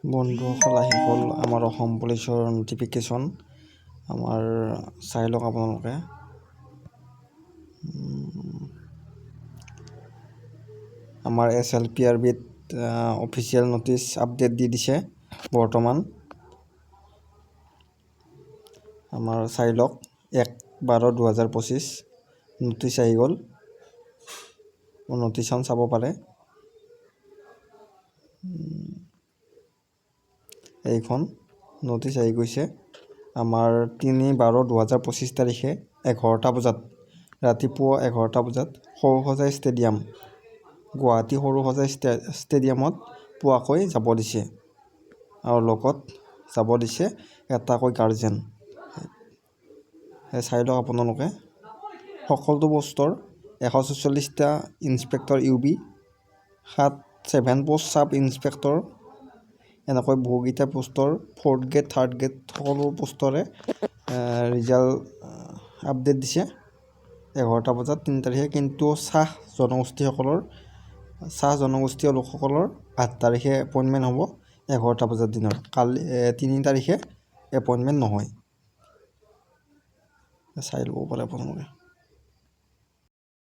বন্ধুসকল আহি গ'ল আমাৰ অসম পুলিচৰ নটিফিকেশ্যন। আমাৰ চাই লওক আপোনালোকে। আমাৰ SLPRBত অফিচিয়েল নটিচ আপডেট দি দিছে বৰ্তমান। আমাৰ চাই লওক 1/12/2025 নটিচ আহি গ'ল। নটিচখন চাব পাৰে। এইখন নটিচ আহি গৈছে আমাৰ 3/12/2025 তাৰিখে 11টা বজাত, ৰাতিপুৱা 11টা বজাত সৰুসজাই ষ্টেডিয়াম, গুৱাহাটী সৰুসজাই ষ্টেডিয়ামত পোৱাকৈ যাব দিছে আৰু লগত যাব দিছে এটাকৈ গাৰ্জেন। চাই লওক আপোনালোকে। সকলো পোষ্টৰ 144টা ইনস্পেক্টৰ UB, 7 পোষ্ট চাব ইনস্পেক্টৰ, এনেকৈ বহুকেইটা পোষ্টৰ 4th গ্ৰেড 3rd গ্ৰেড সকলো পোষ্টৰে ৰিজাল্ট আপডেট দিছে 11টা বজাত 3 তাৰিখে। কিন্তু চাহ জনগোষ্ঠীয় লোকসকলৰ 8 তাৰিখে এপইণ্টমেণ্ট হ'ব 11টা বজাৰ দিনৰ। কালি 3 তাৰিখে এপইণ্টমেণ্ট নহয়। চাই ল'ব পাৰে আপোনালোকে।